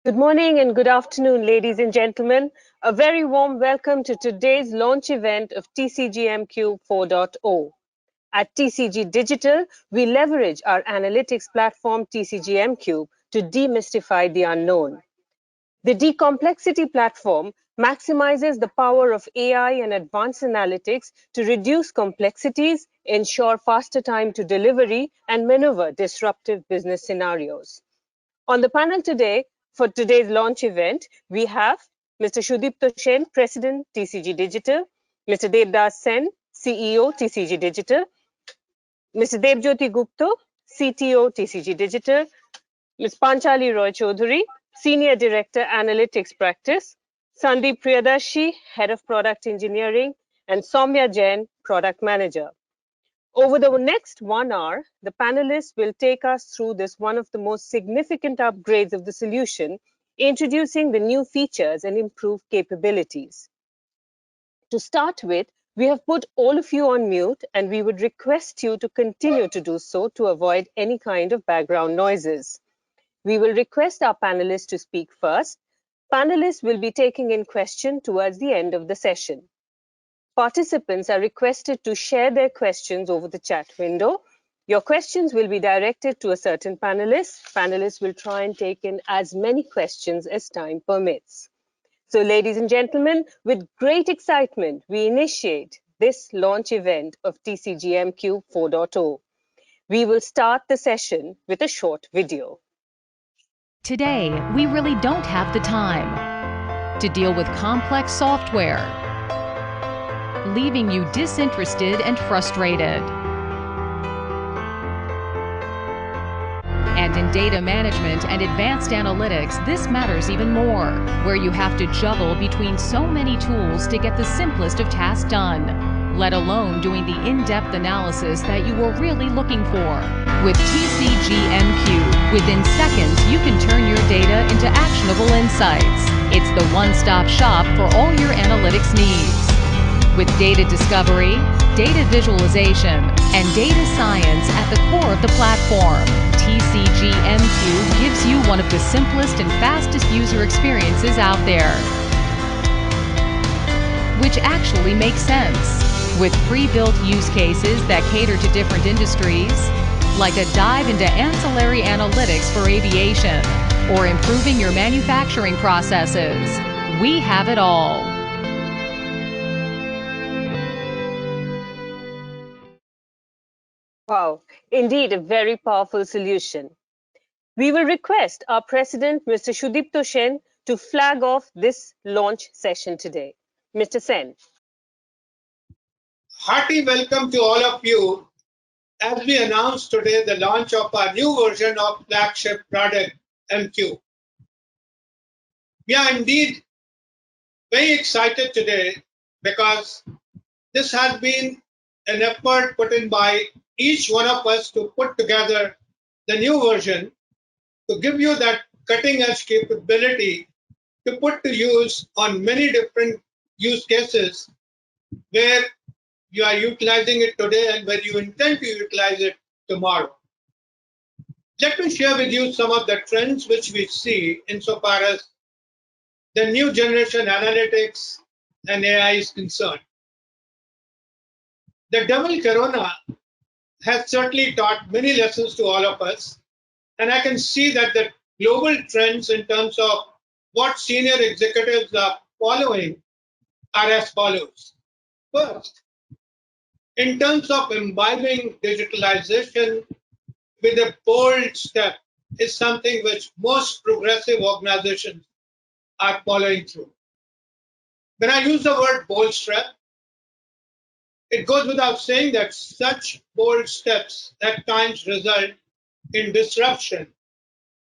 Good morning and good afternoon, ladies and gentlemen. A very warm welcome to today's launch event of tcg mcube 4.0. At TCG Digital, we leverage our analytics platform tcg mcube to demystify the unknown. The Decomplexity platform maximizes the power of AI and advanced analytics to reduce complexities, ensure faster time to delivery, and maneuver disruptive business scenarios. On the panel today, for today's launch event, we have Mr. Sudipto Sen, President, TCG Digital, Mr. Devdas Sen, CEO, TCG Digital, Mr. Debjyoti Gupta, CTO, TCG Digital, Ms. Panchali Roy Chaudhary, Senior Director, Analytics Practice, Sandeep Priyadashi, Head of Product Engineering, and Soumya Jain, Product Manager. Over the next 1 hour, the panelists will take us through this one of the most significant upgrades of the solution, introducing the new features and improved capabilities. To start with, we have put all of you on mute, and we would request you to continue to do so to avoid any kind of background noises. We will request our panelists to speak first. Panelists will be taking in questions towards the end of the session. Participants are requested to share their questions over the chat window. Your questions will be directed to a certain panelist. Panelists will try and take in as many questions as time permits. So, ladies and gentlemen, with great excitement, we initiate this launch event of tcg mcube 4.0. We will start the session with a short video. Today, we really don't have the time to deal with complex software, leaving you disinterested and frustrated. And in data management and advanced analytics, this matters even more, where you have to juggle between so many tools to get the simplest of tasks done, let alone doing the in-depth analysis that you were really looking for. With tcg mcube, within seconds, you can turn your data into actionable insights. It's the one-stop shop for all your analytics needs. With data discovery, data visualization, and data science at the core of the platform, tcg mcube gives you one of the simplest and fastest user experiences out there, which actually makes sense. With pre-built use cases that cater to different industries, like a dive into ancillary analytics for aviation, or improving your manufacturing processes. We have it all. Wow, indeed a very powerful solution. We will request our President, Mr. Sudipto Sen, to flag off this launch session today. Mr. Sen. Hearty welcome to all of you as we announce today the launch of our new version of flagship product MQ. We are indeed very excited today because this has been an effort put in by each one of us to put together the new version to give you that cutting edge capability to put to use on many different use cases where you are utilizing it today and where you intend to utilize it tomorrow. Let me share with you some of the trends which we see insofar as the new generation analytics and AI is concerned. The double corona has certainly taught many lessons to all of us, and I can see that the global trends in terms of what senior executives are following are as follows. First, in terms of imbibing digitalization with a bold step is something which most progressive organizations are following through. When I use the word bold step, it goes without saying that such bold steps at times result in disruption.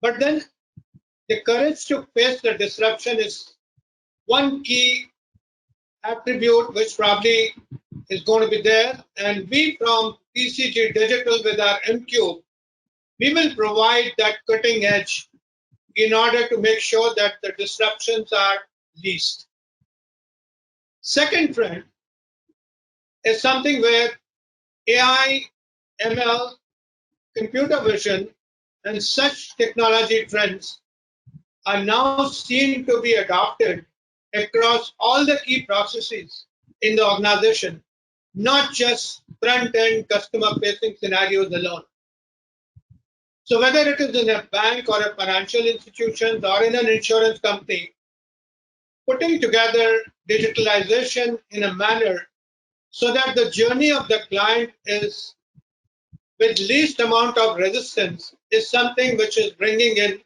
But then the courage to face the disruption is one key attribute which probably is going to be there. And we from TCG Digital with our MQ, we will provide that cutting edge in order to make sure that the disruptions are least. Second trend is something where AI, ML, computer vision, and such technology trends are now seen to be adopted across all the key processes in the organization, not just front-end customer-facing scenarios alone. So whether it is in a bank or a financial institution or in an insurance company, putting together digitalization in a manner so that the journey of the client is with least amount of resistance is something which is bringing in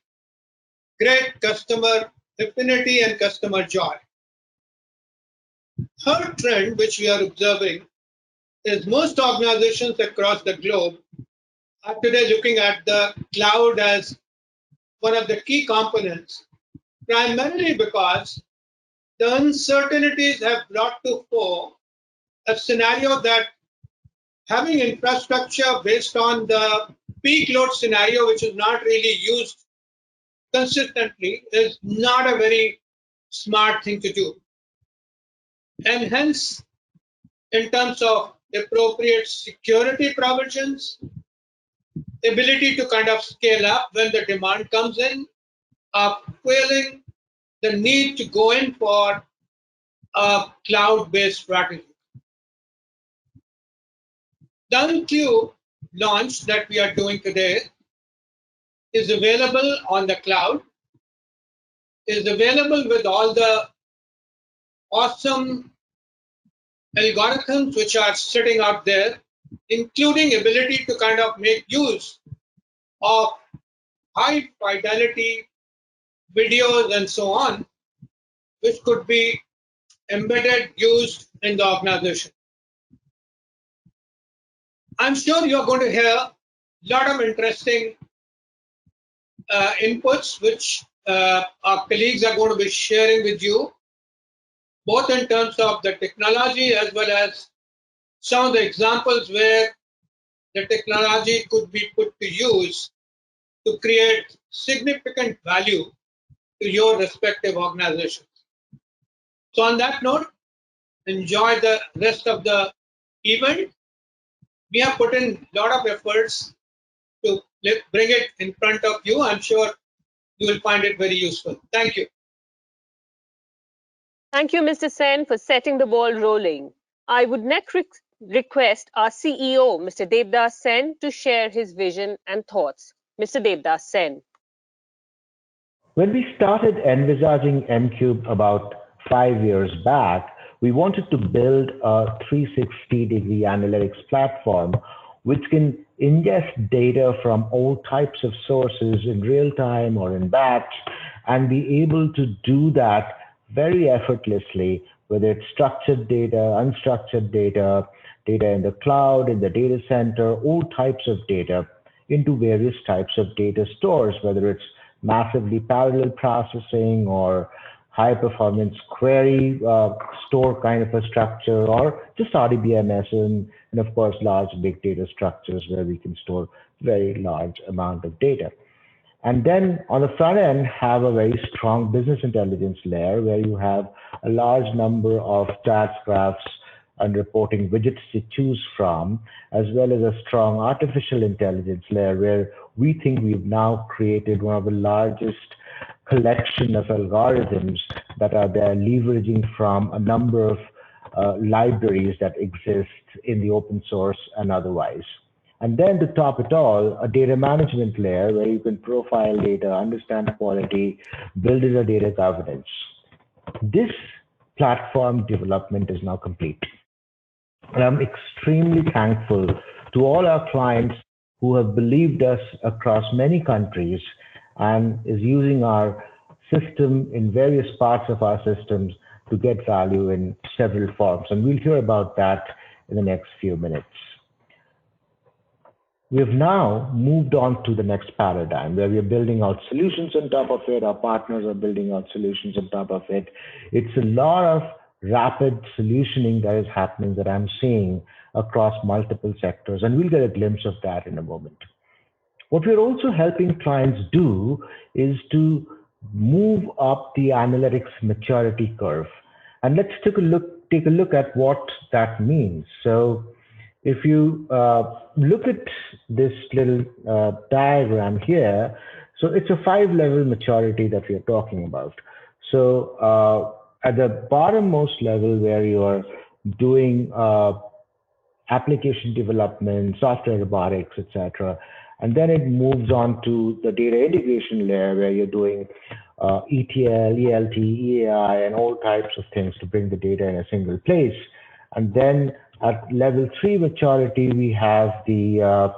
great customer affinity and customer joy. Third trend which we are observing is most organizations across the globe are today looking at the cloud as one of the key components, primarily because the uncertainties have brought to fore a scenario that having infrastructure based on the peak load scenario, which is not really used consistently, is not a very smart thing to do. And hence, in terms of appropriate security provisions, ability to kind of scale up when the demand comes in, feeling the need to go in for a cloud-based strategy. The MQ launch that we are doing today is available on the cloud, is available with all the awesome algorithms which are sitting out there, including ability to kind of make use of high fidelity videos and so on, which could be embedded, used in the organization. I'm sure you're going to hear a lot of interesting inputs which our colleagues are going to be sharing with you, both in terms of the technology as well as some of the examples where the technology could be put to use to create significant value to your respective organizations. So on that note, enjoy the rest of the event. We have put in a lot of efforts to bring it in front of you. I'm sure you will find it very useful. Thank you. Thank you, Mr. Sen, for setting the ball rolling. I would next request our CEO, Mr. Devdas Sen, to share his vision and thoughts. Mr. Devdas Sen. When we started envisaging mcube about 5 years back, we wanted to build a 360-degree analytics platform which can ingest data from all types of sources in real time or in batch and be able to do that very effortlessly, whether it's structured data, unstructured data, data in the cloud, in the data center, all types of data into various types of data stores, whether it's massively parallel processing or high performance query store kind of a structure, or just RDBMS and of course large big data structures where we can store very large amount of data. And then on the front end, have a very strong business intelligence layer where you have a large number of stats graphs and reporting widgets to choose from, as well as a strong artificial intelligence layer where we think we've now created one of the largest collection of algorithms that are there leveraging from a number of libraries that exist in the open source and otherwise. And then to top it all, a data management layer where you can profile data, understand quality, build a data governance. This platform development is now complete. And I'm extremely thankful to all our clients who have believed us across many countries and is using our system in various parts of our systems to get value in several forms. And we'll hear about that in the next few minutes. We've now moved on to the next paradigm where we're building out solutions on top of it. Our partners are building out solutions on top of it. It's a lot of rapid solutioning that is happening that I'm seeing across multiple sectors. And we'll get a glimpse of that in a moment. What we're also helping clients do is to move up the analytics maturity curve. And let's take a look at what that means. So if you look at this little diagram here, So it's a 5-level maturity that we are talking about. So at the bottommost level where you are doing application development, software robotics, etc. And then it moves on to the data integration layer where you're doing ETL, ELT, EAI, and all types of things to bring the data in a single place. And then at level 3 maturity, we have the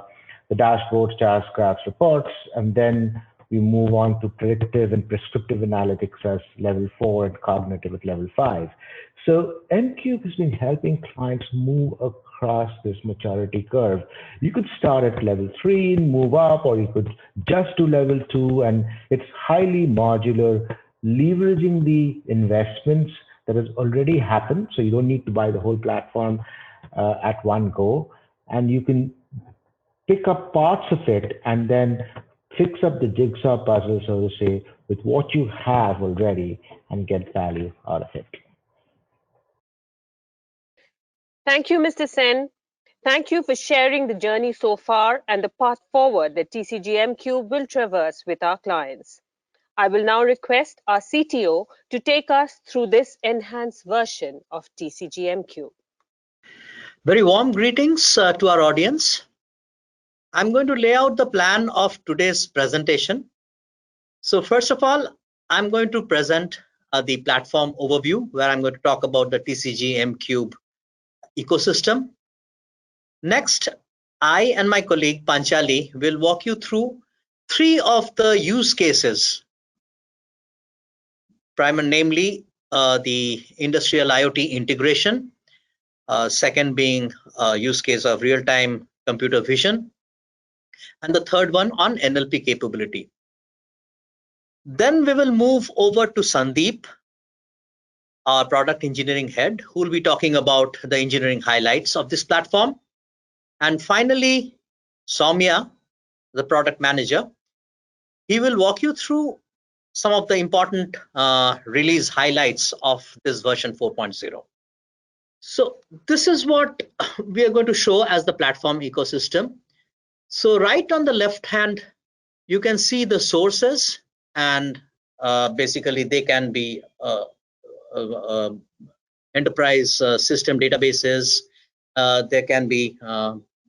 dashboards, tasks, graphs, reports, and then we move on to predictive and prescriptive analytics as level 4 and cognitive at level 5. So MCube has been helping clients move across this maturity curve. You could start at level 3 and move up, or you could just do level 2, and it's highly modular, leveraging the investments that has already happened. So you don't need to buy the whole platform at one go, and you can pick up parts of it and then fix up the jigsaw puzzle, so to say, with what you have already and get value out of it. Thank you, Mr. Sen. Thank you for sharing the journey so far and the path forward that TCG mcube will traverse with our clients. I will now request our CTO to take us through this enhanced version of TCG mcube. Very warm greetings to our audience. I'm going to lay out the plan of today's presentation. So first of all, I'm going to present the platform overview, where I'm going to talk about the TCG mcube ecosystem. Next, I and my colleague Panchali will walk you through 3 of the use cases, namely the industrial IoT integration, second being use case of real-time computer vision, and the third one on NLP capability. Then we will move over to Sandeep, our product engineering head, who will be talking about the engineering highlights of this platform. And finally, Soumya, the product manager, he will walk you through some of the important release highlights of this version 4.0. So this is what we are going to show as the platform ecosystem. So right on the left hand, you can see the sources, and basically they can be enterprise system databases. There can be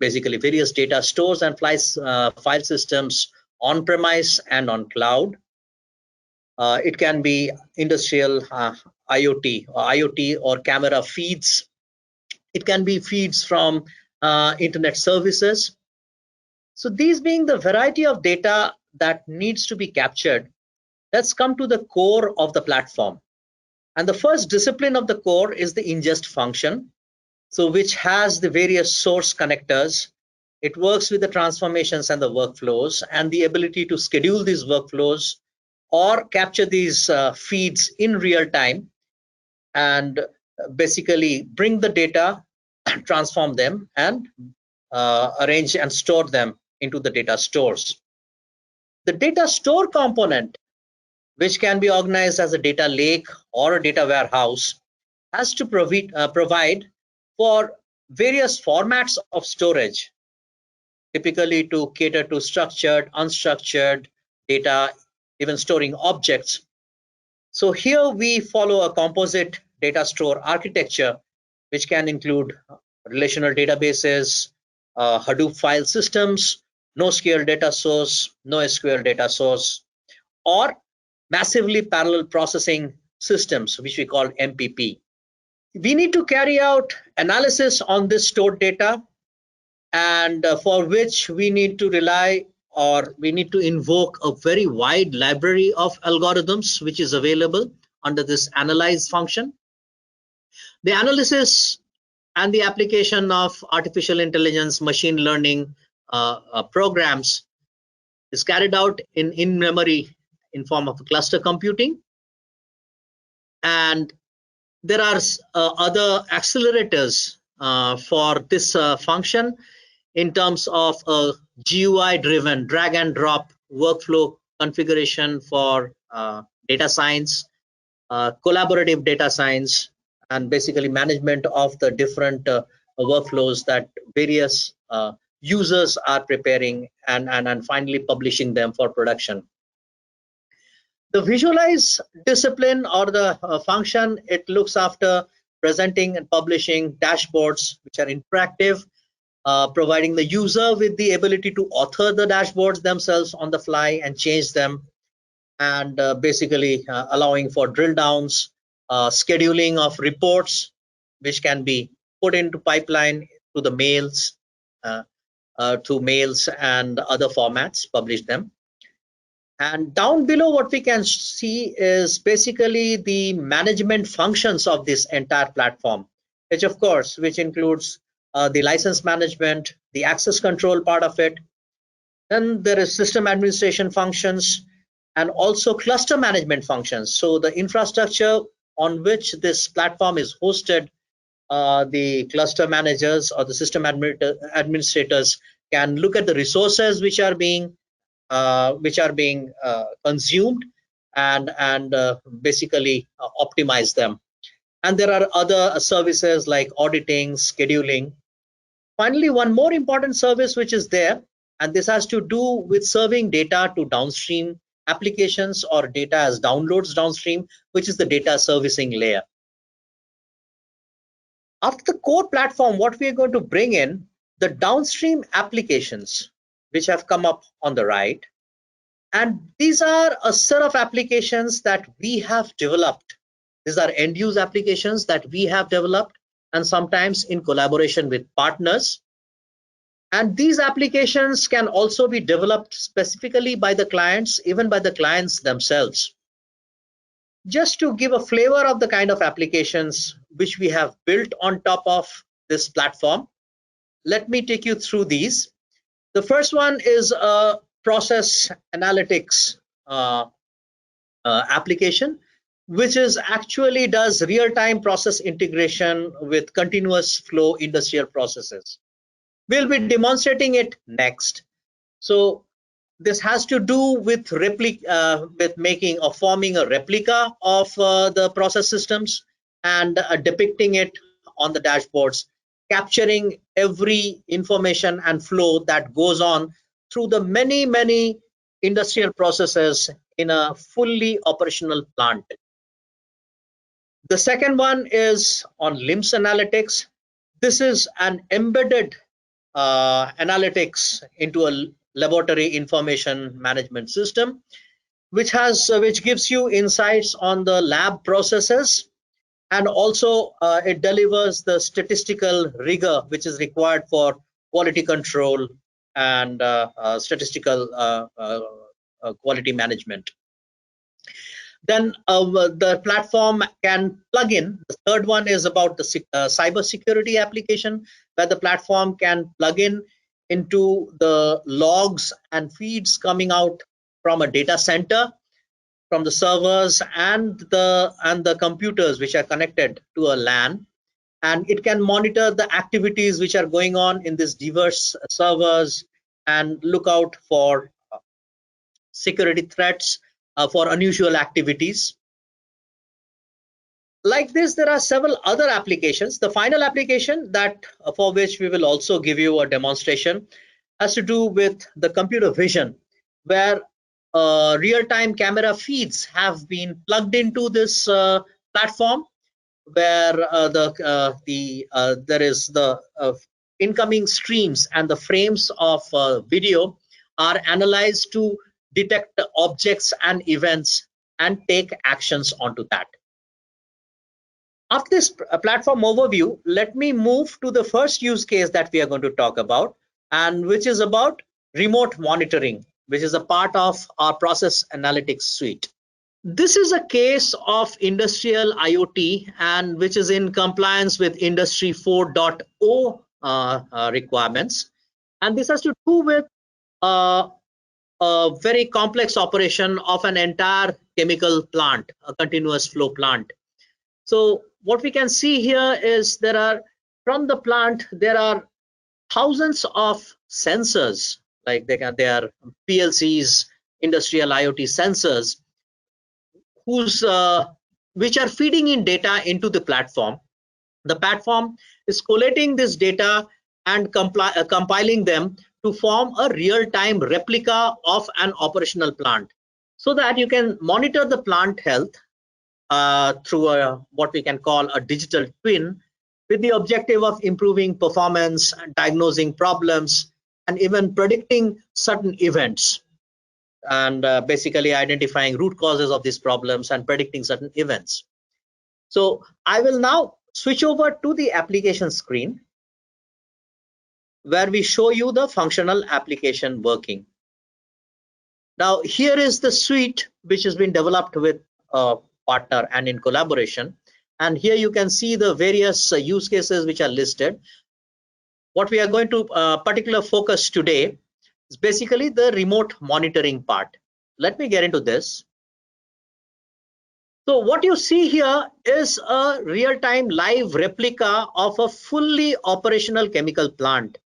basically various data stores and file systems on premise and on cloud. It can be industrial IoT or camera feeds. It can be feeds from internet services. So these being the variety of data that needs to be captured, let's come to the core of the platform. And the first discipline of the core is the ingest function, so which has the various source connectors. It works with the transformations and the workflows, and the ability to schedule these workflows or capture these feeds in real time, and basically bring the data, transform them, and arrange and store them into the data stores. The data store component, which can be organized as a data lake or a data warehouse, has to provide for various formats of storage, typically to cater to structured, unstructured data, even storing objects. So here we follow a composite data store architecture, which can include relational databases, Hadoop file systems, NoSQL data source, NoSQL data source, or massively parallel processing systems, which we call MPP. We need to carry out analysis on this stored data, and for which we need to rely, or we need to invoke a very wide library of algorithms which is available under this analyze function. The analysis and the application of artificial intelligence, machine learning programs is carried out in memory in form of cluster computing. And there are other accelerators for this function in terms of a GUI driven drag and drop workflow configuration for data science, collaborative data science, and basically management of the different workflows that various users are preparing, and finally publishing them for production. The visualize discipline or the function, it looks after presenting and publishing dashboards which are interactive, providing the user with the ability to author the dashboards themselves on the fly and change them, and basically allowing for drill downs, scheduling of reports which can be put into pipeline to the mails, uh, to mails and other formats, publish them. And down below, what we can see is basically the management functions of this entire platform, which of course, which includes the license management, the access control part of it. Then there is system administration functions and also cluster management functions. So the infrastructure on which this platform is hosted, the cluster managers or the system administrators can look at the resources which are being consumed and basically optimize them. And there are other services like auditing, scheduling. Finally, one more important service which is there, and this has to do with serving data to downstream applications or data as downloads downstream, which is the data servicing layer. After the core platform, what we are going to bring in, the downstream applications which have come up on the right. And these are a set of applications that we have developed. These are end-use applications that we have developed, and sometimes in collaboration with partners. And these applications can also be developed specifically by the clients, even by the clients themselves. Just to give a flavor of the kind of applications which we have built on top of this platform, let me take you through these. The first one is a process analytics application, which is actually does real-time process integration with continuous flow industrial processes. We'll be demonstrating it next. So this has to do with making or forming a replica of the process systems and depicting it on the dashboards, capturing every information and flow that goes on through the many industrial processes in a fully operational plant. The second one is on LIMS analytics. This is an embedded analytics into a laboratory information management system, which gives you insights on the lab processes, and also it delivers the statistical rigor which is required for quality control and statistical quality management. Then the platform can plug in. The third one is about the cyber security application, where the platform can plug in into the logs and feeds coming out from a data center, from the servers and the computers which are connected to a LAN, and it can monitor the activities which are going on in these diverse servers and look out for security threats, for unusual activities. Like this, there are several other applications. The final application that for which we will also give you a demonstration has to do with the computer vision, where real-time camera feeds have been plugged into this platform, where there is the incoming streams and the frames of video are analyzed to detect objects and events and take actions onto that. After this platform overview, let me move to the first use case that we are going to talk about, and which is about remote monitoring, which is a part of our process analytics suite. This is a case of industrial IoT, and which is in compliance with Industry 4.0 requirements. And this has to do with a very complex operation of an entire chemical plant, a continuous flow plant. So what we can see here is from the plant, there are thousands of sensors, like they are PLCs, industrial IoT sensors, which are feeding in data into the platform. The platform is collating this data and compiling them to form a real-time replica of an operational plant. so that you can monitor the plant health through what we can call a digital twin, with the objective of improving performance, diagnosing problems, and even predicting certain events, and basically identifying root causes of these problems and predicting certain events. So I will now switch over to the application screen, where we show you the functional application working. Now here is the suite which has been developed with a partner and in collaboration, and here you can see the various use cases which are listed. What we are going to particular focus today is basically the remote monitoring part. Let me get into this. So what you see here is a real-time live replica of a fully operational chemical plant.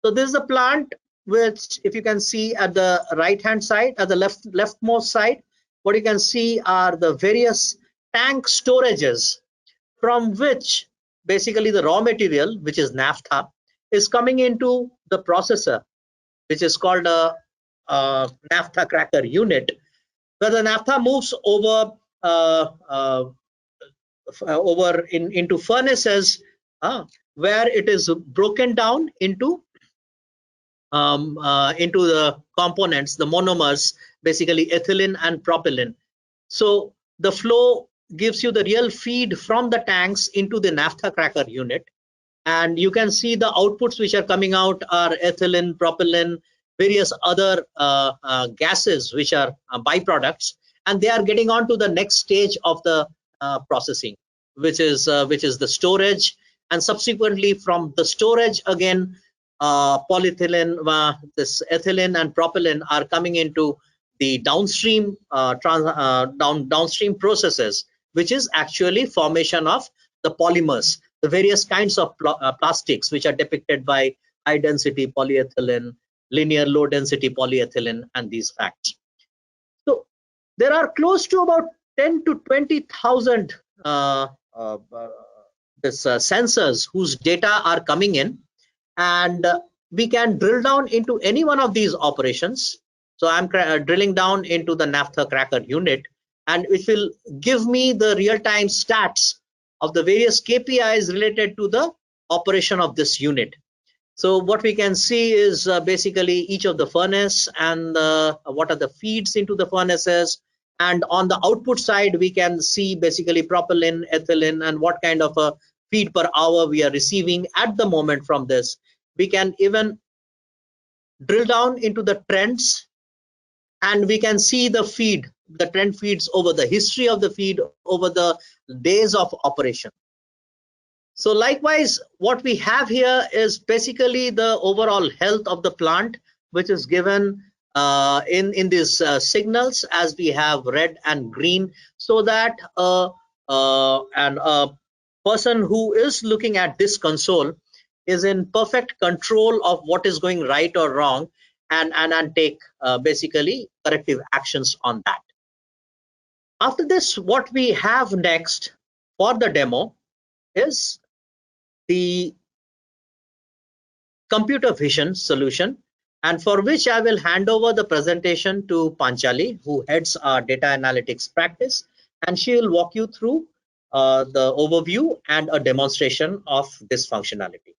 So this is a plant which, if you can see at the right-hand side, at the leftmost side, what you can see are the various tank storages from which basically the raw material, which is naphtha, is coming into the processor, which is called a naphtha cracker unit, where the naphtha moves over into furnaces, where it is broken down into the components, the monomers, basically ethylene and propylene. So the flow gives you the real feed from the tanks into the naphtha cracker unit, and you can see the outputs which are coming out are ethylene, propylene, various other gases which are byproducts, and they are getting on to the next stage of the processing, which is the storage, and subsequently from the storage again, polyethylene, this ethylene and propylene are coming into the downstream downstream processes, which is actually formation of the polymers, the various kinds of plastics which are depicted by high density polyethylene, linear low density polyethylene, and these facts. So there are close to about 10 to 20,000 sensors whose data are coming in, and we can drill down into any one of these operations. So I'm drilling down into the naphtha cracker unit, and it will give me the real-time stats of the various KPIs related to the operation of this unit. So what we can see is basically each of the furnace and what are the feeds into the furnaces, and on the output side we can see basically propylene, ethylene, and what kind of a feed per hour we are receiving at the moment from this. We can even drill down into the trends, and we can see the trend feeds over the history of the feed over the days of operation. So likewise, what we have here is basically the overall health of the plant, which is given in these signals as we have red and green, so that a person who is looking at this console is in perfect control of what is going right or wrong, and take basically corrective actions on that. After this, what we have next for the demo is the computer vision solution, and for which I will hand over the presentation to Panchali, who heads our data analytics practice, and she will walk you through the overview and a demonstration of this functionality.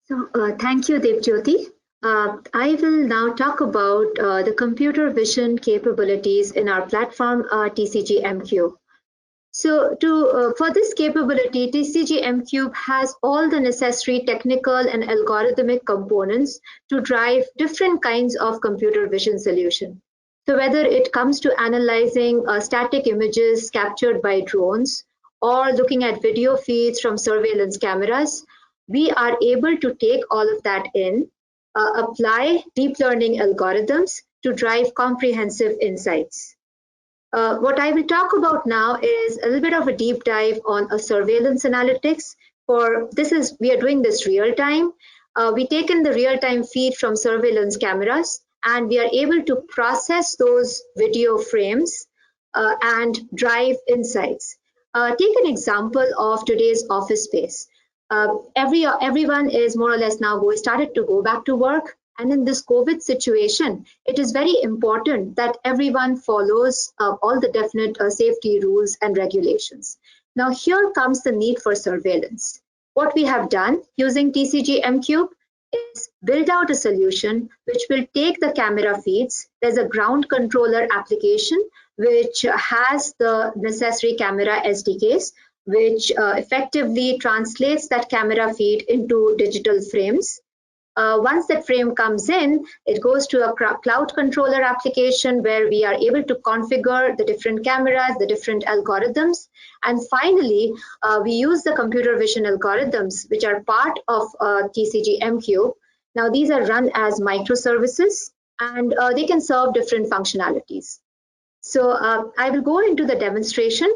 So thank you, Devjyoti. I will now talk about the computer vision capabilities in our platform, tcg mcube. So for this capability, tcg mcube has all the necessary technical and algorithmic components to drive different kinds of computer vision solution. So whether it comes to analyzing static images captured by drones or looking at video feeds from surveillance cameras, we are able to take all of that in, apply deep learning algorithms to drive comprehensive insights. What I will talk about now is a little bit of a deep dive on a surveillance analytics. We are doing this real time. We take in the real time feed from surveillance cameras, and we are able to process those video frames and drive insights. Take an example of today's office space. Everyone is more or less now started to go back to work. And in this COVID situation, it is very important that everyone follows all the definite safety rules and regulations. Now, here comes the need for surveillance. What we have done using tcg mcube is build out a solution which will take the camera feeds. There's a ground controller application which has the necessary camera SDKs, which effectively translates that camera feed into digital frames. Once that frame comes in, it goes to a cloud controller application where we are able to configure the different cameras, the different algorithms. And finally, we use the computer vision algorithms, which are part of tcg mcube. Now, these are run as microservices, and they can serve different functionalities. So I will go into the demonstration.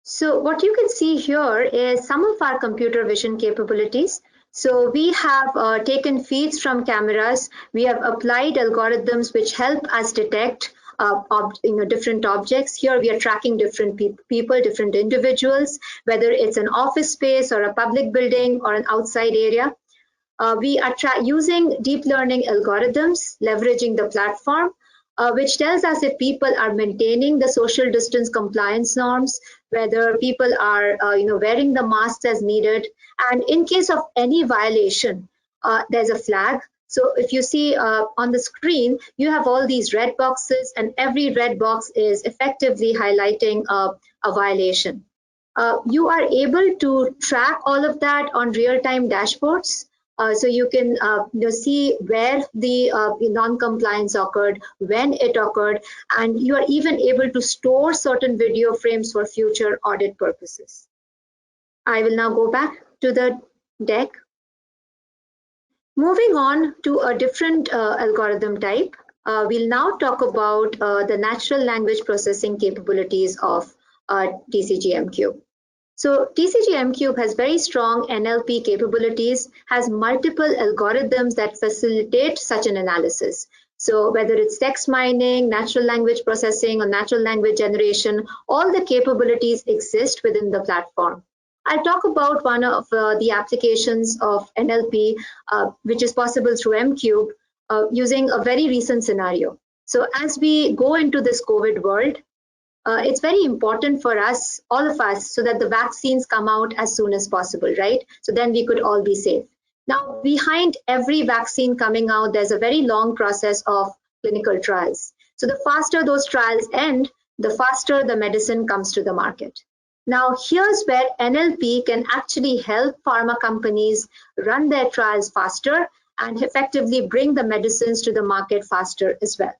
So what you can see here is some of our computer vision capabilities. So we have taken feeds from cameras. We have applied algorithms which help us detect different objects. Here we are tracking different people, different individuals, whether it's an office space or a public building or an outside area. We are using deep learning algorithms, leveraging the platform, which tells us if people are maintaining the social distance compliance norms, whether people are wearing the masks as needed, and in case of any violation, there's a flag. So if you see on the screen, you have all these red boxes, and every red box is effectively highlighting a violation. You are able to track all of that on real-time dashboards. So you can see where the non-compliance occurred, when it occurred, and you are even able to store certain video frames for future audit purposes. I will now go back to the deck. Moving on to a different algorithm type, we'll now talk about the natural language processing capabilities of tcg mcube. So tcg mcube has very strong NLP capabilities, has multiple algorithms that facilitate such an analysis. So whether it's text mining, natural language processing, or natural language generation, all the capabilities exist within the platform. I'll talk about one of the applications of NLP, which is possible through mcube, using a very recent scenario. So as we go into this COVID world, it's very important for us, all of us, so that the vaccines come out as soon as possible, right? So then we could all be safe. Now, behind every vaccine coming out, there's a very long process of clinical trials. So the faster those trials end, the faster the medicine comes to the market. Now, here's where NLP can actually help pharma companies run their trials faster and effectively bring the medicines to the market faster as well.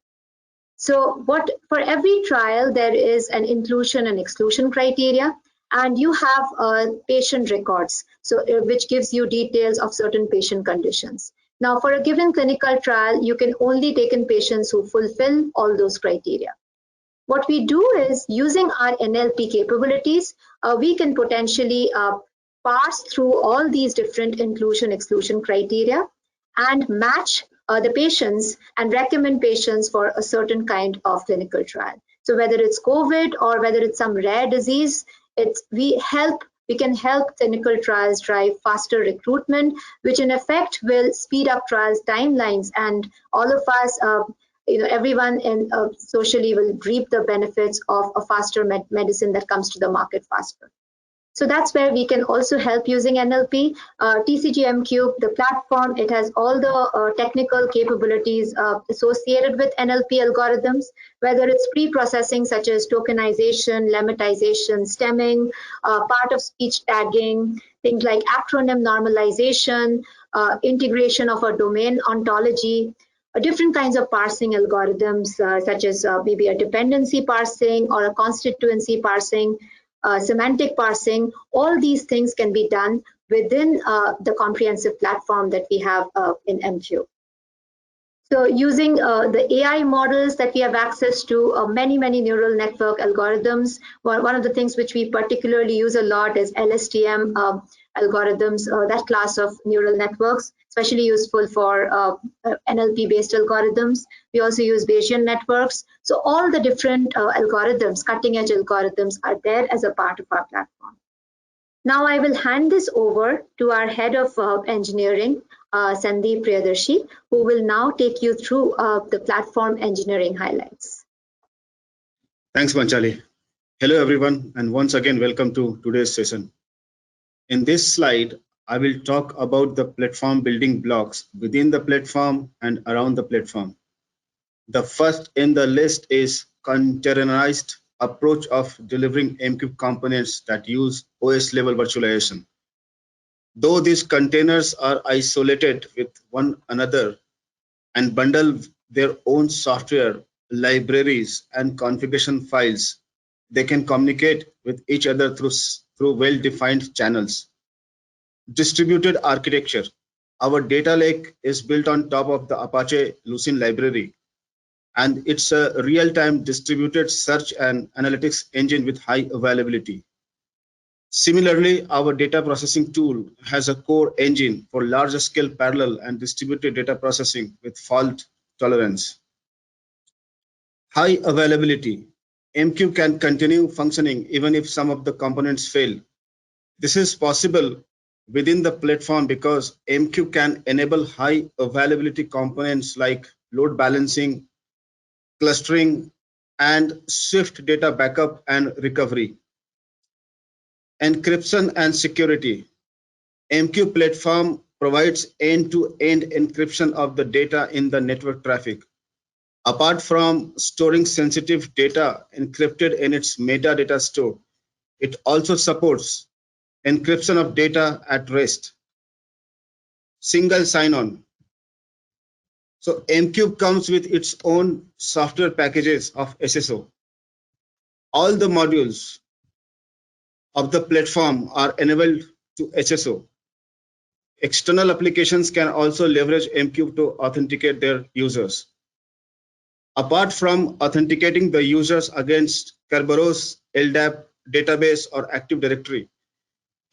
So for every trial, there is an inclusion and exclusion criteria, and you have patient records, so which gives you details of certain patient conditions. Now, for a given clinical trial, you can only take in patients who fulfill all those criteria. What we do is, using our NLP capabilities, we can potentially pass through all these different inclusion-exclusion criteria and match the patients and recommend patients for a certain kind of clinical trial. So whether it's COVID or whether it's some rare disease, we can help clinical trials drive faster recruitment, which in effect will speed up trials timelines, and all of us, everyone socially will reap the benefits of a faster medicine that comes to the market faster. So that's where we can also help using NLP. tcg mcube, the platform, it has all the technical capabilities associated with NLP algorithms, whether it's pre-processing such as tokenization, lemmatization, stemming, part of speech tagging, things like acronym normalization, integration of a domain ontology, different kinds of parsing algorithms, such as maybe a dependency parsing or a constituency parsing, semantic parsing. All these things can be done within the comprehensive platform that we have in mcube. So using the AI models that we have access to, many neural network algorithms. One of the things which we particularly use a lot is LSTM algorithms, that class of neural networks, especially useful for NLP-based algorithms. We also use Bayesian networks. So all the different algorithms, cutting-edge algorithms, are there as a part of our platform. Now I will hand this over to our head of engineering, Sandeep Priyadarshi, who will now take you through the platform engineering highlights. Thanks, Manchali. Hello, everyone, and once again, welcome to today's session. In this slide, I will talk about the platform building blocks within the platform and around the platform. The first in the list is containerized approach of delivering MCube components that use OS level virtualization. Though these containers are isolated with one another and bundle their own software, libraries, and configuration files, they can communicate with each other through well-defined channels. Distributed architecture. Our data lake is built on top of the Apache Lucene library, and it's a real-time distributed search and analytics engine with high availability. Similarly, our data processing tool has a core engine for larger scale parallel and distributed data processing with fault tolerance. High availability. MCube can continue functioning even if some of the components fail. This is possible within the platform because MCube can enable high availability components like load balancing, clustering, and swift data backup and recovery. Encryption and security. MCube platform provides end-to-end encryption of the data in the network traffic. Apart from storing sensitive data encrypted in its metadata store, it also supports encryption of data at rest. Single sign-on. So MCube comes with its own software packages of SSO. All the modules of the platform are enabled to SSO. External applications can also leverage MCube to authenticate their users. Apart from authenticating the users against Kerberos, LDAP, database, or Active Directory,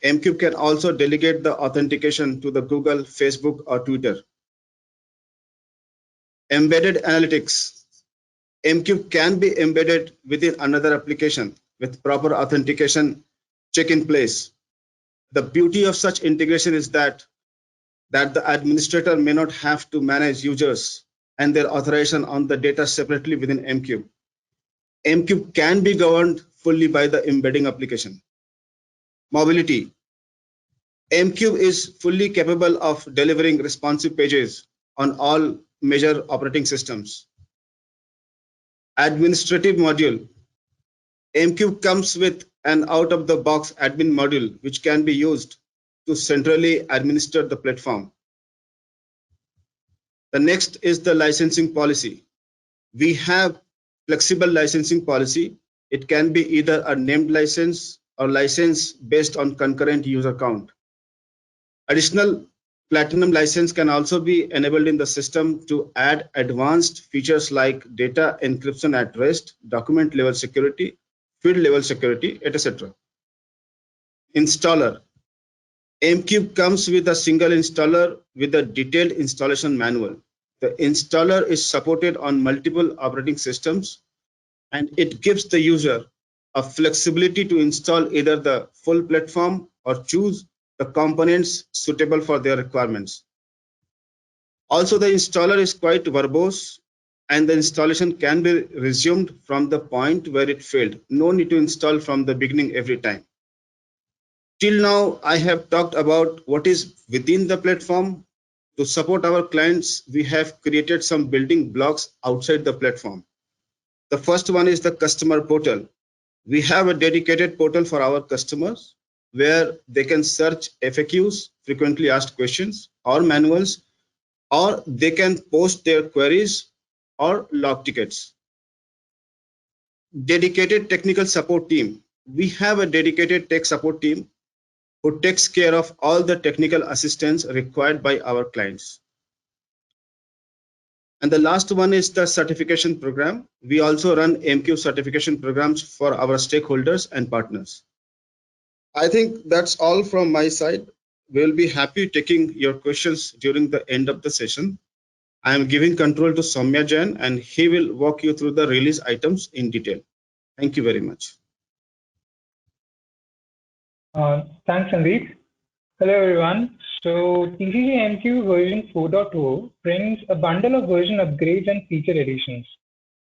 MCube can also delegate the authentication to the Google, Facebook, or Twitter. Embedded analytics. MCube can be embedded within another application with proper authentication check in place. The beauty of such integration is that the administrator may not have to manage users and their authorization on the data separately within MCube. MCube can be governed fully by the embedding application. Mobility. MCube is fully capable of delivering responsive pages on all major operating systems. Administrative module. MCube comes with an out-of-the-box admin module which can be used to centrally administer the platform. The next is the licensing policy. We have flexible licensing policy. It can be either a named license or license based on concurrent user count. Additional platinum license can also be enabled in the system to add advanced features like data encryption at rest, document level security, field level security, etc. Installer. MCube comes with a single installer with a detailed installation manual. The installer is supported on multiple operating systems, and it gives the user a flexibility to install either the full platform or choose the components suitable for their requirements. Also, the installer is quite verbose, and the installation can be resumed from the point where it failed. No need to install from the beginning every time. Till now, I have talked about what is within the platform. To support our clients, we have created some building blocks outside the platform. The first one is the customer portal. We have a dedicated portal for our customers where they can search FAQs, frequently asked questions, or manuals, or they can post their queries or log tickets. Dedicated technical support team. We have a dedicated tech support team who takes care of all the technical assistance required by our clients. And the last one is the certification program. We also run MCube certification programs for our stakeholders and partners. I think that's all from my side. We'll be happy taking your questions during the end of the session. I am giving control to Soumya Jain, and he will walk you through the release items in detail. Thank you very much. Thanks, Sandeep. Hello, everyone. So, tcg mcube version 4.0 brings a bundle of version upgrades and feature additions.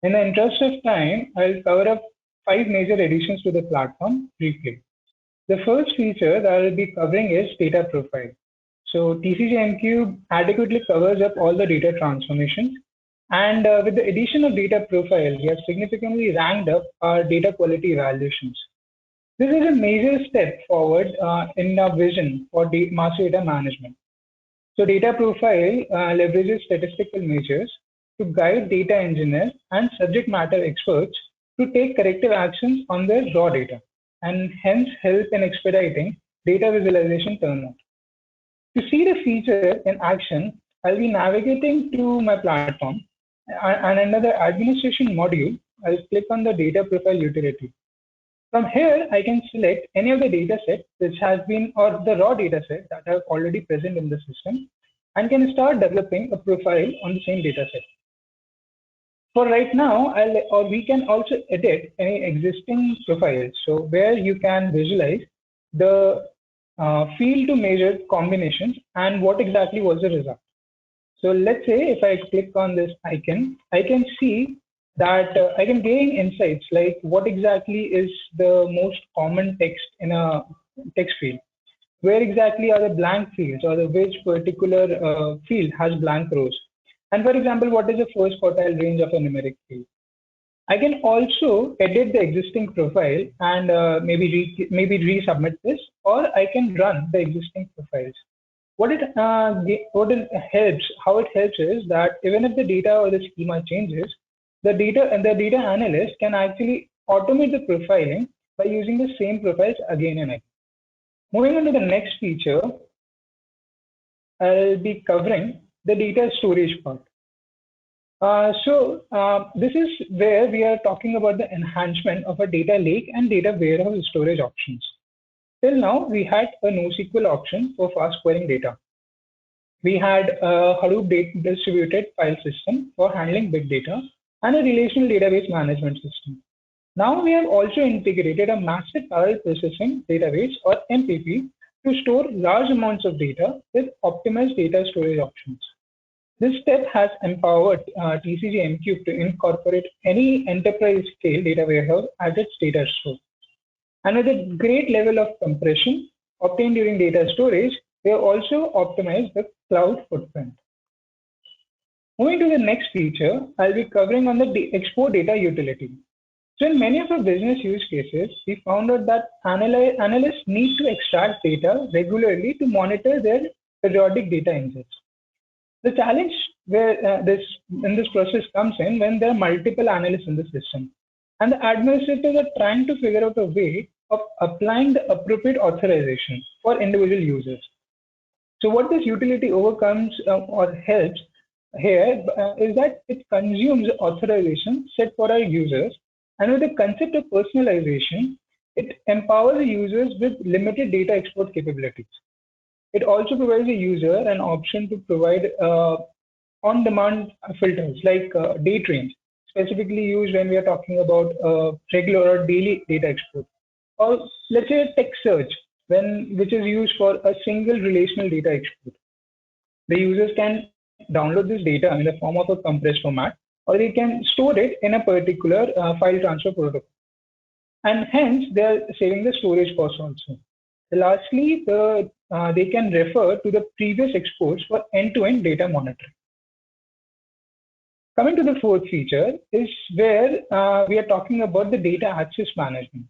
In the interest of time, I'll cover up 5 major additions to the platform briefly. The first feature that I'll be covering is data profile. So, tcg mcube adequately covers up all the data transformations. And with the addition of data profile, we have significantly ranked up our data quality evaluations. This is a major step forward in our vision for master data management. So data profile leverages statistical measures to guide data engineers and subject matter experts to take corrective actions on their raw data and hence help in expediting data visualization turnout. To see the feature in action, I'll be navigating to my platform and under the administration module, I'll click on the data profile utility. From here, I can select any of the data set which has been or the raw data set that are already present in the system and can start developing a profile on the same data set. For right now, we can also edit any existing profiles. So where you can visualize the field to measure combinations and what exactly was the result. So let's say if I click on this icon, I can see that I can gain insights like what exactly is the most common text in a text field. Where exactly are the blank fields or which particular field has blank rows. And for example, what is the first quartile range of a numeric field? I can also edit the existing profile and maybe resubmit this, or I can run the existing profiles. How it helps is that even if the data or the schema changes, the data analyst can actually automate the profiling by using the same profiles again and again. Moving on to the next feature, I'll be covering the data storage part. This is where we are talking about the enhancement of a data lake and data warehouse storage options. Till now, we had a NoSQL option for fast querying data. We had a Hadoop distributed file system for handling big data and a relational database management system. Now we have also integrated a massive parallel processing database or MPP to store large amounts of data with optimized data storage options. This step has empowered tcg mcube to incorporate any enterprise scale data warehouse as its data store. And with a great level of compression obtained during data storage, we have also optimized the cloud footprint. Moving to the next feature, I'll be covering on the export data utility. So in many of our business use cases, we found out that analysts need to extract data regularly to monitor their periodic data ingestion. The challenge where this process comes in when there are multiple analysts in the system, and the administrators are trying to figure out a way of applying the appropriate authorization for individual users. So what this utility overcomes or helps here is that it consumes authorization set for our users, and with the concept of personalization, it empowers the users with limited data export capabilities. It also provides the user an option to provide on-demand filters like date range, specifically used when we are talking about regular or daily data export. Or let's say a text search, which is used for a single relational data export. The users can download this data in the form of a compressed format, or they can store it in a particular file transfer protocol. And hence, they are saving the storage cost also. Lastly, they can refer to the previous exports for end-to-end data monitoring. Coming to the fourth feature is where we are talking about the data access management.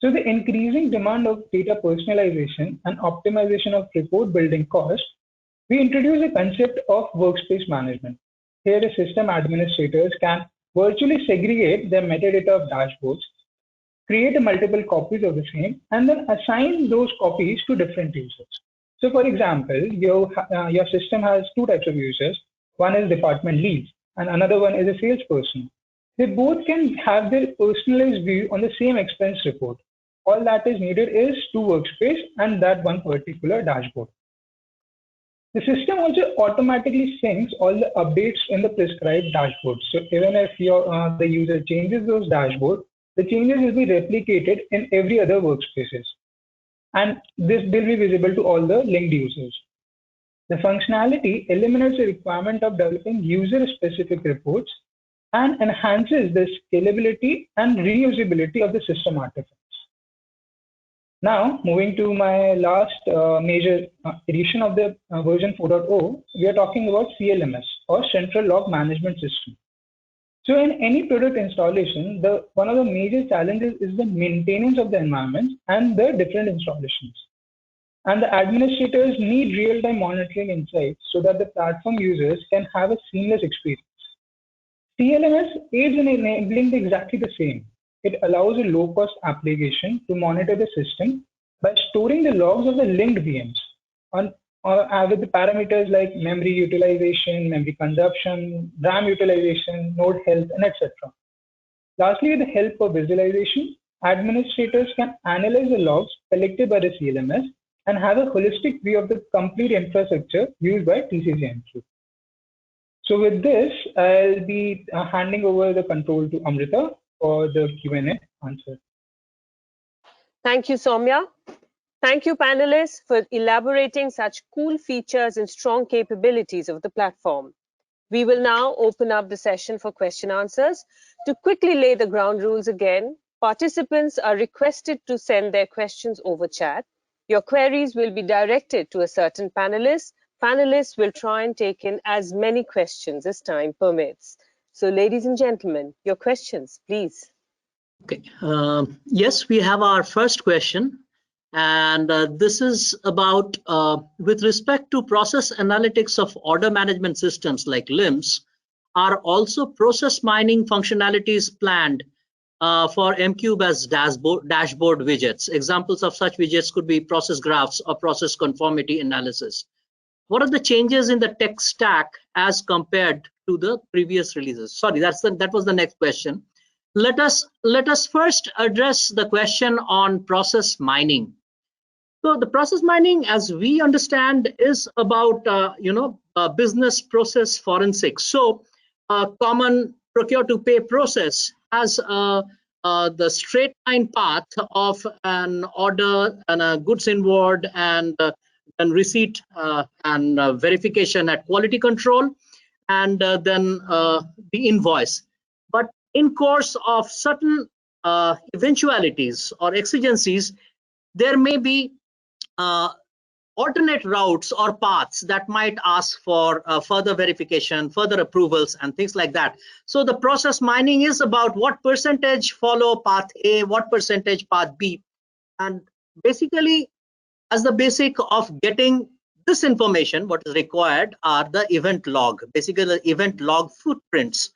So the increasing demand of data personalization and optimization of report building costs, we introduce a concept of workspace management. Here, the system administrators can virtually segregate their metadata of dashboards, create multiple copies of the same, and then assign those copies to different users. So for example, your system has two types of users. One is department leads, and another one is a salesperson. They both can have their personalized view on the same expense report. All that is needed is two workspace and that one particular dashboard. The system also automatically syncs all the updates in the prescribed dashboard. So even if the user changes those dashboards, the changes will be replicated in every other workspaces. and this will be visible to all the linked users. The functionality eliminates the requirement of developing user-specific reports and enhances the scalability and reusability of the system artifacts. Now, moving to my last major edition of the version 4.0, we are talking about CLMS, or Central Log Management System. So in any product installation, one of the major challenges is the maintenance of the environment and the different installations. And the administrators need real-time monitoring insights so that the platform users can have a seamless experience. CLMS aids in enabling exactly the same. It allows a low-cost application to monitor the system by storing the logs of the linked VMs with the parameters like memory utilization, memory consumption, RAM utilization, node health, and etc. Lastly, with the help of visualization, administrators can analyze the logs collected by the CLMS and have a holistic view of the complete infrastructure used by tcg mcube. So with this, I'll be handing over the control to Amrita for the Q&A answer. Thank you, Soumya. Thank you, panelists, for elaborating such cool features and strong capabilities of the platform. We will now open up the session for question answers. To quickly lay the ground rules again, participants are requested to send their questions over chat. Your queries will be directed to a certain panelist. Panelists will try and take in as many questions as time permits. So, ladies and gentlemen, your questions, please. Okay. Yes, we have our first question. And this is about, with respect to process analytics of order management systems like LIMS, are also process mining functionalities planned for mcube as dashboard widgets? Examples of such widgets could be process graphs or process conformity analysis. What are the changes in the tech stack as compared to the previous releases? Sorry, that was the next question. Let us first address the question on process mining. So the process mining, as we understand, is about business process forensics. So common procure to pay process has the straight line path of an order and a goods inward and receipt and verification at quality control, and then the invoice. But in course of certain eventualities or exigencies, there may be alternate routes or paths that might ask for further verification, further approvals, and things like that. So the process mining is about what percentage follow path A, what percentage path B. And basically, as the basic of getting this information, what is required are the event log, basically the event log footprints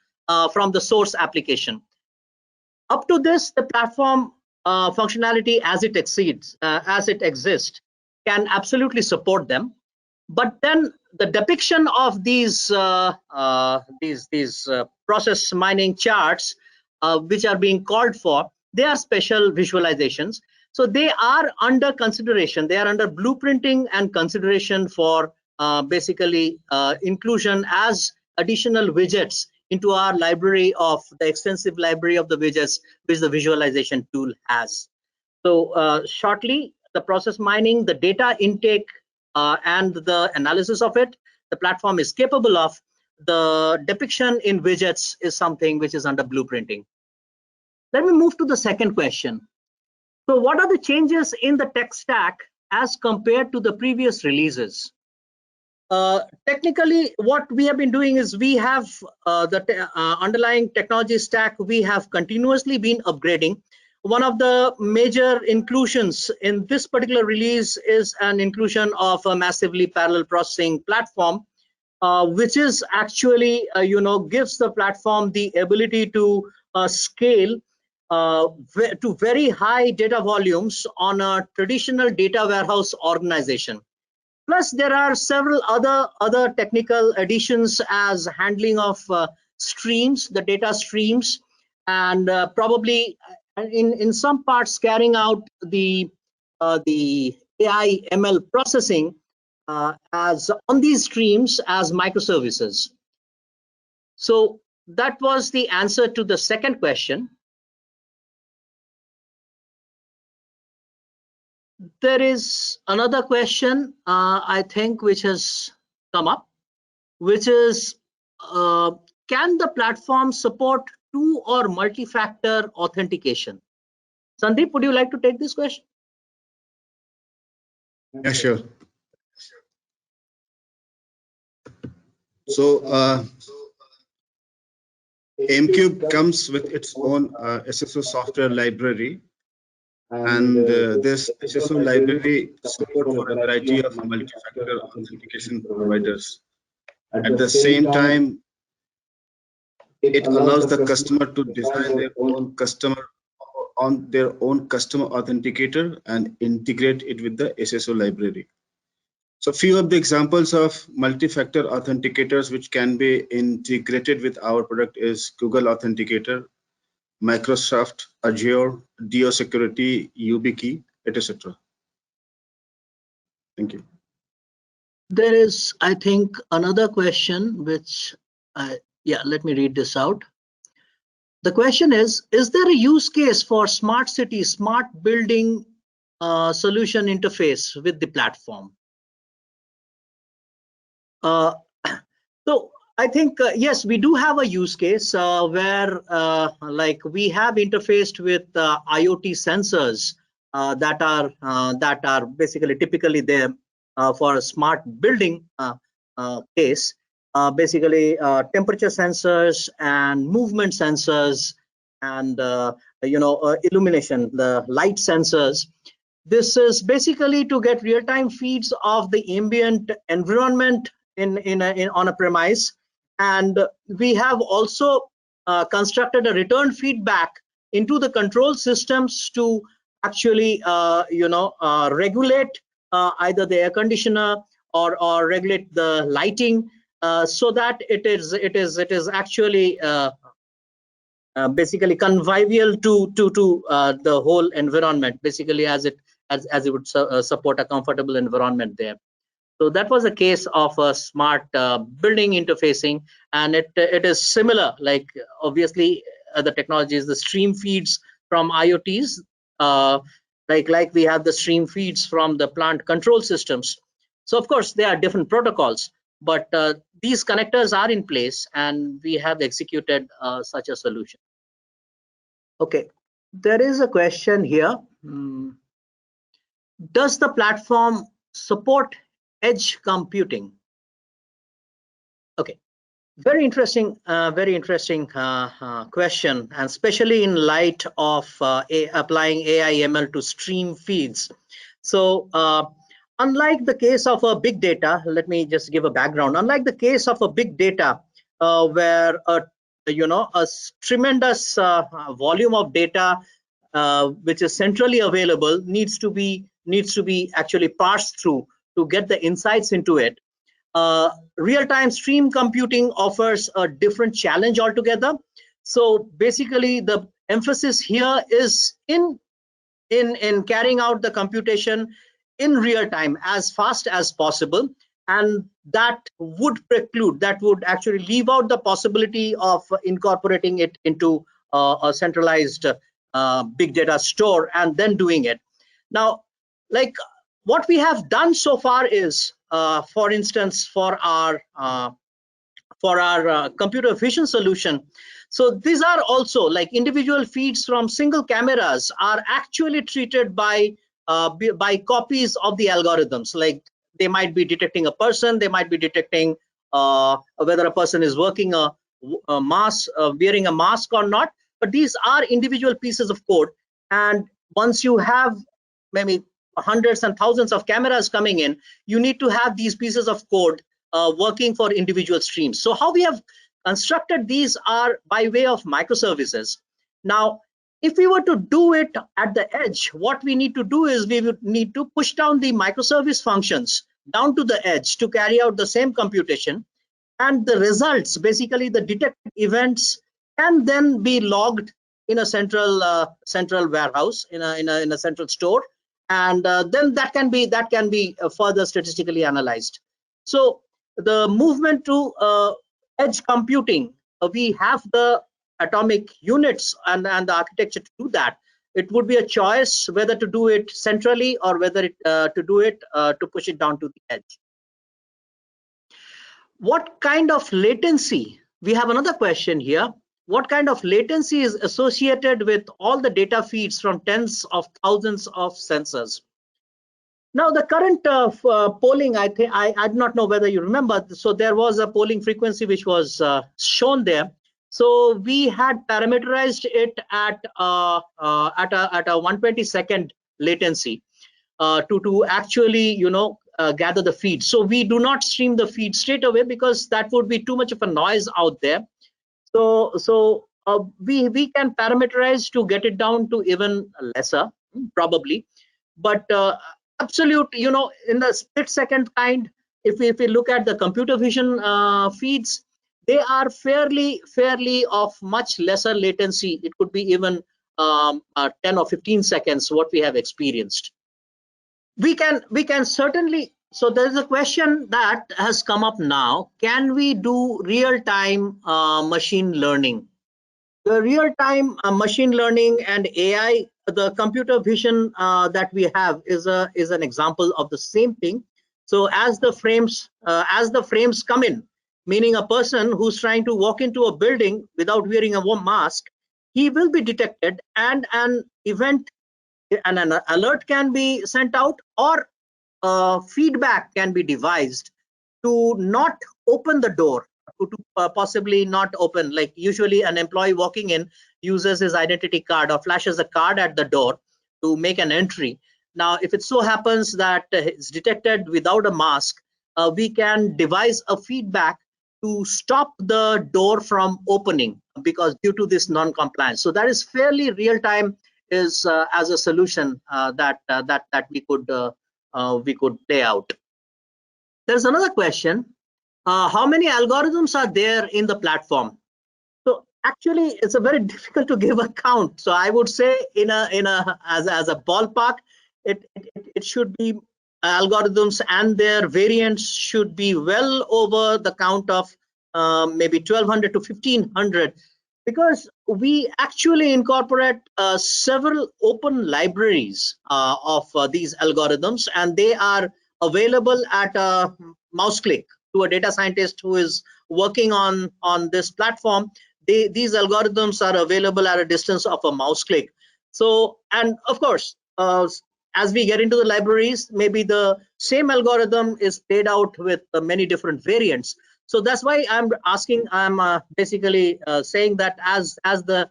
from the source application. Up to this, the platform functionality as it exists, can absolutely support them, but then the depiction of these process mining charts, which are being called for, they are special visualizations. So they are under consideration. They are under blueprinting and consideration for basically inclusion as additional widgets into our library of the extensive library of the widgets which the visualization tool has. So shortly, the process mining, the data intake, and the analysis of it, the platform is capable of. The depiction in widgets is something which is under blueprinting. Let me move to the second question. So what are the changes in the tech stack as compared to the previous releases? Technically, what we have been doing is we have the underlying technology stack we have continuously been upgrading. One of the major inclusions in this particular release is an inclusion of a massively parallel processing platform, which is actually, gives the platform the ability to scale to very high data volumes on a traditional data warehouse organization. Plus, there are several other technical additions as handling of streams, the data streams, and probably in some parts carrying out the AI ML processing as on these streams as microservices. So that was the answer to the second question. There is another question, I think, which has come up, which is, can the platform support two or multi-factor authentication? Sandeep, would you like to take this question? Yeah, sure. So mcube comes with its own SSO software library, and this SSO library support for a variety of multi-factor authentication providers. At the same time, it allows the customer to design their own customer authenticator and integrate it with the SSO library. So few of the examples of multi-factor authenticators which can be integrated with our product is Google Authenticator, Microsoft Azure, DO Security, YubiKey, etc. Thank you. There is, I think, another question which, yeah, let me read this out. The question is there a use case for smart city, smart building solution interface with the platform? So I think, yes, we do have a use case where like we have interfaced with IoT sensors that are basically typically there for a smart building case. Basically temperature sensors and movement sensors and illumination, the light sensors. This is basically to get real-time feeds of the ambient environment on a premise, and we have also constructed a return feedback into the control systems to actually regulate either the air conditioner or regulate the lighting so that it is actually basically convivial to the whole environment, basically as it would support a comfortable environment there. So that was a case of a smart building interfacing, and it is similar. Like obviously, the technology is the stream feeds from IoTs, like we have the stream feeds from the plant control systems. So of course, there are different protocols, but these connectors are in place, and we have executed such a solution. Okay, there is a question here. Does the platform support edge computing? Okay, very interesting question, and especially in light of applying AI ML to stream feeds. So unlike the case of a big data, let me just give a background. Unlike the case of a big data where a tremendous volume of data which is centrally available needs to be actually parsed through to get the insights into it. Real-time stream computing offers a different challenge altogether. So basically, the emphasis here is in carrying out the computation in real time as fast as possible, and that would actually leave out the possibility of incorporating it into a centralized big data store and then doing it. Now, like what we have done so far is, for instance, for our computer vision solution. So these are also like individual feeds from single cameras are actually treated by copies of the algorithms. Like they might be detecting a person, they might be detecting whether a person is working a mask, wearing a mask or not. But these are individual pieces of code, and once you have maybe hundreds and thousands of cameras coming in, you need to have these pieces of code working for individual streams. So how we have constructed these are by way of microservices. Now, if we were to do it at the edge, what we need to do is we would need to push down the microservice functions down to the edge to carry out the same computation, and the results, basically the detected events, can then be logged in a central warehouse, in a central store, and then that can be further statistically analyzed. So the movement to edge computing, we have the atomic units and the architecture to do that. it would be a choice whether to do it centrally or whether to do it to push it down to the edge. What kind of latency? We have another question here. What kind of latency is associated with all the data feeds from tens of thousands of sensors? Now, the current polling, I think I do not know whether you remember. So there was a polling frequency which was shown there. So we had parameterized it at a 1/22 latency to actually gather the feed. So we do not stream the feed straight away because that would be too much of a noise out there. So we can parameterize to get it down to even lesser, probably, but absolute, in the split second kind, if we look at the computer vision feeds, they are fairly of much lesser latency. It could be even 10 or 15 seconds what we have experienced. We can certainly. So there's a question that has come up now: can we do real-time machine learning? The real-time machine learning and AI, the computer vision that we have is an example of the same thing. So as the frames come in, meaning a person who's trying to walk into a building without wearing a mask, he will be detected, and an event and an alert can be sent out, or feedback can be devised to not open the door, to possibly not open. Like usually an employee walking in uses his identity card or flashes a card at the door to make an entry. Now, if it so happens that it's detected without a mask, we can devise a feedback to stop the door from opening because due to this non-compliance. So that is fairly real time, is as a solution that we could play out. There's another question. How many algorithms are there in the platform? So actually, it's a very difficult to give a count. So I would say as a ballpark, it should be algorithms and their variants should be well over the count of maybe 1200 to 1500, because we actually incorporate several open libraries of these algorithms, and they are available at a mouse click to a data scientist who is working on this platform. These algorithms are available at a distance of a mouse click. So, and of course, as we get into the libraries, maybe the same algorithm is played out with many different variants. So that's why I'm basically saying that as the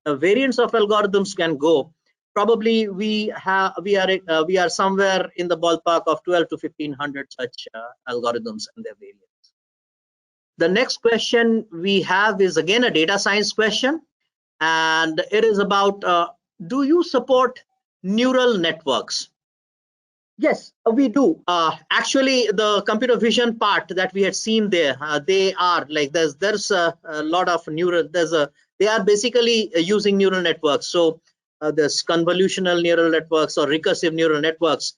variants of algorithms can go, probably we are somewhere in the ballpark of 12 to 1500 such algorithms and their variants. The next question we have is again a data science question, and it is about do you support neural networks? Yes, we do. Actually, the computer vision part that we had seen there, they are like there's a lot of neural. They are basically using neural networks. So there's convolutional neural networks or recursive neural networks.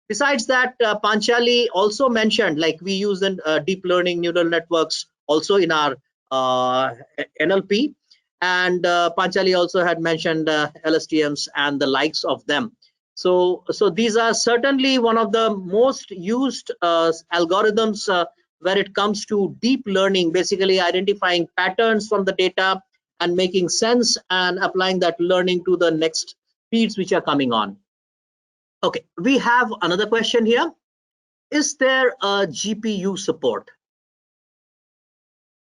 Besides that, Panchali also mentioned, like we use deep learning neural networks also in our NLP, and Panchali also had mentioned LSTMs and the likes of them. So these are certainly one of the most used algorithms where it comes to deep learning, basically identifying patterns from the data and making sense and applying that learning to the next feeds which are coming on. Okay, we have another question here. Is there a GPU support?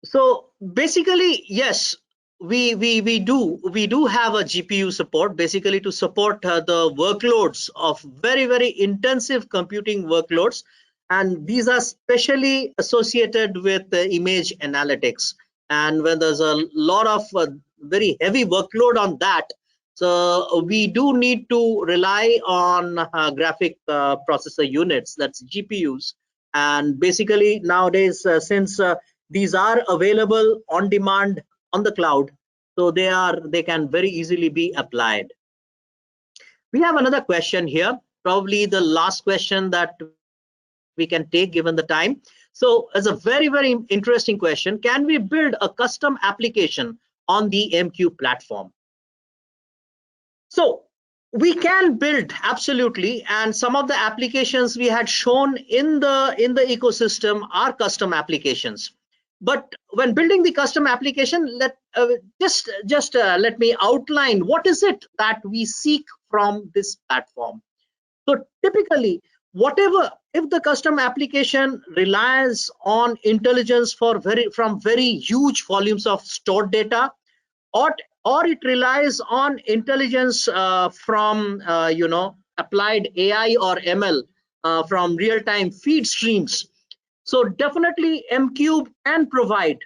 So basically, yes, we do have a GPU support, basically to support the workloads of very intensive computing workloads, and these are specially associated with image analytics. And when there's a lot of very heavy workload on that, so we do need to rely on graphic processor units, that's GPUs. And basically nowadays, since these are available on demand on the cloud, so they can very easily be applied. We have another question here, probably the last question that we can take given the time. So it's a very interesting question. Can we build a custom application on the MQ platform? So we can build, absolutely, and some of the applications we had shown in the ecosystem are custom applications. But when building the custom application, let me outline what is it that we seek from this platform. So typically, whatever, if the custom application relies on intelligence from very huge volumes of stored data, or it relies on intelligence from applied AI or ML from real-time feed streams. So definitely mcube can provide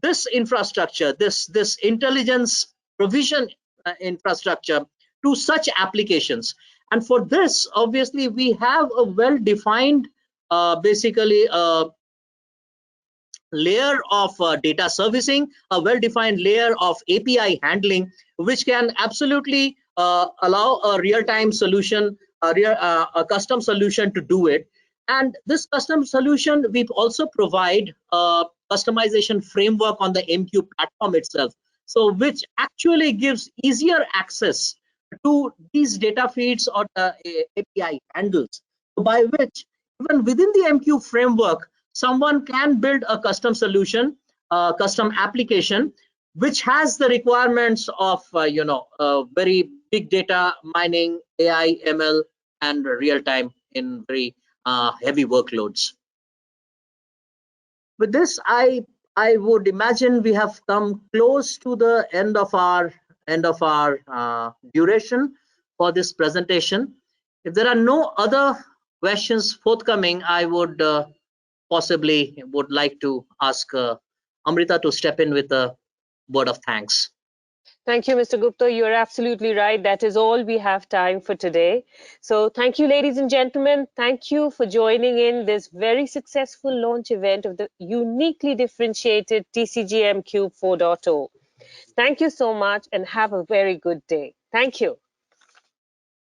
this infrastructure, this intelligence provision infrastructure to such applications. And for this, obviously, we have a well-defined basically layer of data servicing, a well-defined layer of API handling, which can absolutely allow a real-time solution, a custom solution to do it. And this custom solution, we also provide a customization framework on the MQ platform itself, so which actually gives easier access to these data feeds or the API handles, by which even within the MQ framework, someone can build a custom solution, custom application, which has the requirements of very big data mining, AI, ML, and real time in very heavy workloads. With this, I would imagine we have come close to the end of our duration for this presentation. If there are no other questions forthcoming, I would possibly would like to ask Amrita to step in with a word of thanks. Thank you, Mr. Gupta. You're absolutely right. That is all we have time for today. So thank you, ladies and gentlemen. Thank you for joining in this very successful launch event of the uniquely differentiated tcg mcube 4.0. Thank you so much and have a very good day. Thank you.